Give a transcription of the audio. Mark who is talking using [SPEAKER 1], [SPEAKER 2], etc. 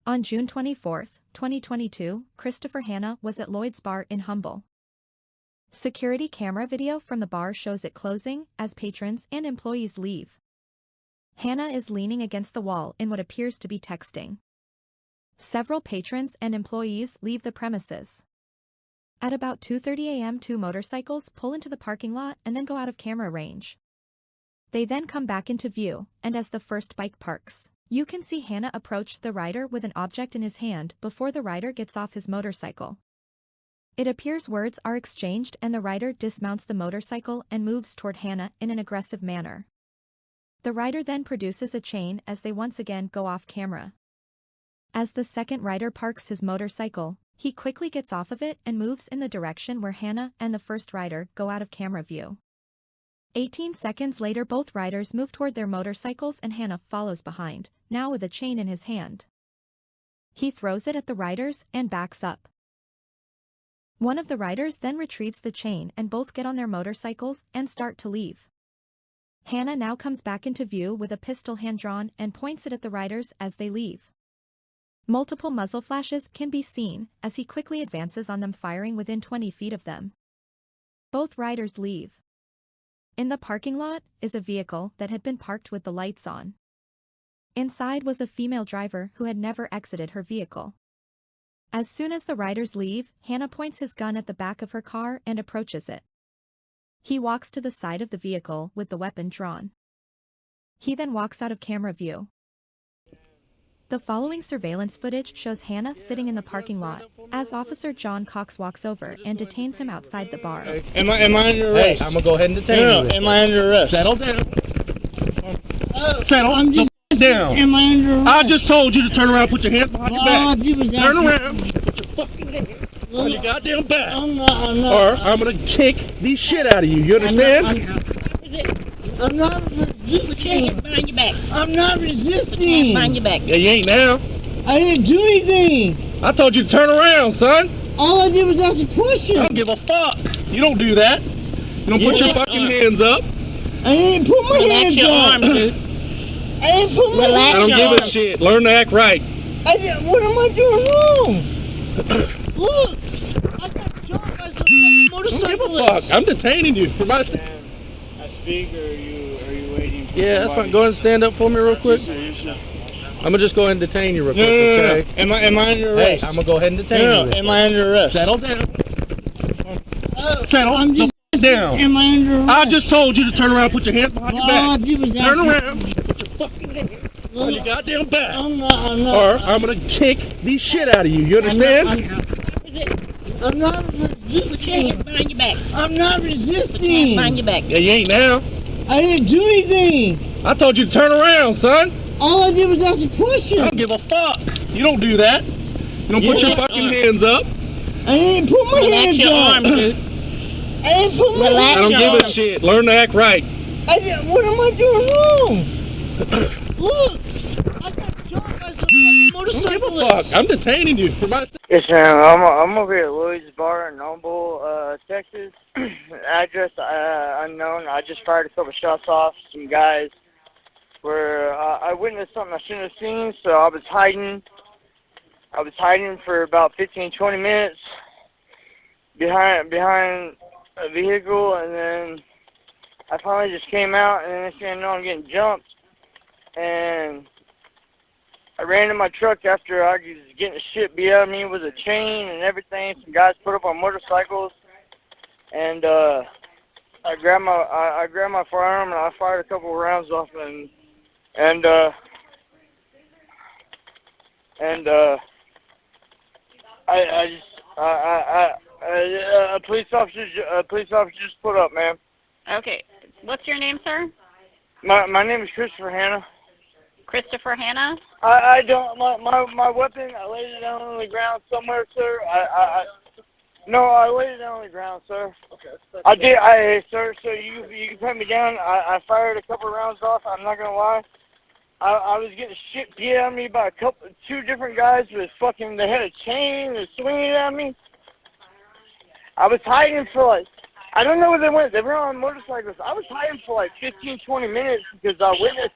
[SPEAKER 1] On June 24, 2022, Christopher Hanna was at Lloyd's Bar in Humble. Security camera video from the bar shows it closing as patrons and employees leave. Hanna is leaning against the wall in what appears to be texting. Several patrons and employees leave the premises. At about 2:30 a.m., two motorcycles pull into the parking lot and then go out of camera range. They then come back into view, and as the first bike parks, you can see Hanna approach the rider with an object in his hand before the rider gets off his motorcycle. It appears words are exchanged and the rider dismounts the motorcycle and moves toward Hanna in an aggressive manner. The rider then produces a chain as they once again go off camera. As the second rider parks his motorcycle, he quickly gets off of it and moves in the direction where Hanna and the first rider go out of camera view. 18 seconds later, both riders move toward their motorcycles and Hanna follows behind, now with a chain in his hand. He throws it at the riders and backs up. One of the riders then retrieves the chain and both get on their motorcycles and start to leave. Hanna now comes back into view with a pistol hand drawn and points it at the riders as they leave. Multiple muzzle flashes can be seen as he quickly advances on them, firing within 20 feet of them. Both riders leave. In the parking lot is a vehicle that had been parked with the lights on. Inside was a female driver who had never exited her vehicle. As soon as the riders leave, Hanna points his gun at the back of her car and approaches it. He walks to the side of the vehicle with the weapon drawn. He then walks out of camera view. The following surveillance footage shows Hanna sitting in the parking lot as Officer John Cox walks over and detains him outside the bar.
[SPEAKER 2] Am I under arrest?
[SPEAKER 3] Hey, I'm gonna go ahead and detain you.
[SPEAKER 2] No, am I under arrest?
[SPEAKER 3] Settle down. Settle down.
[SPEAKER 2] Am I under arrest?
[SPEAKER 3] I just told you to turn around and put your hands behind your back. Turn around. Put your fucking hands on your goddamn back.
[SPEAKER 2] I'm not.
[SPEAKER 3] Or I'm gonna kick the shit out of you. You understand?
[SPEAKER 2] I'm not resisting.
[SPEAKER 4] Put your hands behind your back.
[SPEAKER 2] I'm not
[SPEAKER 4] Put your hands
[SPEAKER 2] resisting.
[SPEAKER 4] behind your back.
[SPEAKER 3] Yeah, you ain't now.
[SPEAKER 2] I didn't do anything.
[SPEAKER 3] I told you to turn around, son.
[SPEAKER 2] All I did was ask a question.
[SPEAKER 3] I don't give a fuck. You don't do that. You don't put your fucking hands up.
[SPEAKER 2] I didn't put my
[SPEAKER 4] Relax
[SPEAKER 2] hands
[SPEAKER 4] your
[SPEAKER 2] up.
[SPEAKER 4] arms, dude.
[SPEAKER 2] I didn't put my
[SPEAKER 4] Relax
[SPEAKER 3] I don't
[SPEAKER 2] hands
[SPEAKER 3] give
[SPEAKER 2] up.
[SPEAKER 3] a shit. Learn to act right.
[SPEAKER 2] What am I doing wrong? Look, I got jumped by some fucking
[SPEAKER 3] I don't give a
[SPEAKER 2] motorcyclist.
[SPEAKER 3] fuck. I'm detaining you for my.
[SPEAKER 2] I speak, or are you waiting for
[SPEAKER 3] Yeah, that's fine. Go ahead and stand up for me real quick. I'm gonna just go ahead and detain you real quick, okay?
[SPEAKER 2] Am I under
[SPEAKER 3] Hey,
[SPEAKER 2] arrest?
[SPEAKER 3] I'm gonna go ahead and detain
[SPEAKER 2] No,
[SPEAKER 3] you.
[SPEAKER 2] am I under arrest?
[SPEAKER 3] Settle down. Settle
[SPEAKER 2] I'm just
[SPEAKER 3] down.
[SPEAKER 2] Am I under arrest?
[SPEAKER 3] I just told you to turn around and put your hands behind your
[SPEAKER 2] All I
[SPEAKER 3] back.
[SPEAKER 2] did was
[SPEAKER 3] Turn
[SPEAKER 2] ask
[SPEAKER 3] around. Put your fucking hands on your goddamn back.
[SPEAKER 2] I'm not.
[SPEAKER 3] Or I'm gonna kick the shit out of you. You understand?
[SPEAKER 2] I'm not
[SPEAKER 4] Put your
[SPEAKER 2] resisting.
[SPEAKER 4] hands behind your back.
[SPEAKER 2] I'm not
[SPEAKER 4] Put your hands
[SPEAKER 2] resisting.
[SPEAKER 4] behind your back.
[SPEAKER 3] Yeah, you ain't now.
[SPEAKER 2] I didn't do anything.
[SPEAKER 3] I told you to turn around, son.
[SPEAKER 2] All I did was ask a
[SPEAKER 3] I
[SPEAKER 2] question.
[SPEAKER 3] don't give a fuck. You don't do that. You don't put your
[SPEAKER 4] Relax
[SPEAKER 3] fucking
[SPEAKER 4] your
[SPEAKER 3] hands up.
[SPEAKER 2] I didn't put my
[SPEAKER 4] Relax
[SPEAKER 2] hands
[SPEAKER 4] your
[SPEAKER 2] up.
[SPEAKER 4] arms, dude.
[SPEAKER 2] I didn't put my
[SPEAKER 4] Relax
[SPEAKER 3] I
[SPEAKER 2] hands
[SPEAKER 3] don't
[SPEAKER 4] your
[SPEAKER 3] give a
[SPEAKER 4] arms.
[SPEAKER 3] shit. Learn to act right.
[SPEAKER 2] What am I doing wrong? Look, I got jumped by some fucking
[SPEAKER 3] I don't give a
[SPEAKER 2] motorcyclist.
[SPEAKER 3] fuck. I'm detaining you for my.
[SPEAKER 5] Yes, ma'am. I'm over here at Lloyd's Bar in Noble, Texas. Address unknown. I just fired a couple shots off some guys where I witnessed something I shouldn't have seen, so I was hiding. I was hiding for about 15-20 minutes behind a vehicle, and then I finally just came out, and next thing I know, I'm getting jumped, and I ran to my truck after I was getting the shit beat out of me with a chain and everything. Some guys put up on motorcycles, and I grabbed my firearm and I fired a couple of rounds off, and a police officer just put up, ma'am.
[SPEAKER 6] Okay. What's your name, sir?
[SPEAKER 5] My name is Christopher Hanna.
[SPEAKER 6] Christopher Hanna?
[SPEAKER 5] I don't, my weapon, I laid it down on the ground somewhere, sir. No, I laid it down on the ground, sir. Okay. Sir, so you can put me down. I fired a couple rounds off, I'm not gonna lie. I was getting shit beat at me by two different guys with fucking, they had a chain, they swinging it at me. I was hiding for like, I don't know where they went. They were on motorcycles. I was hiding for like 15-20 minutes because I witnessed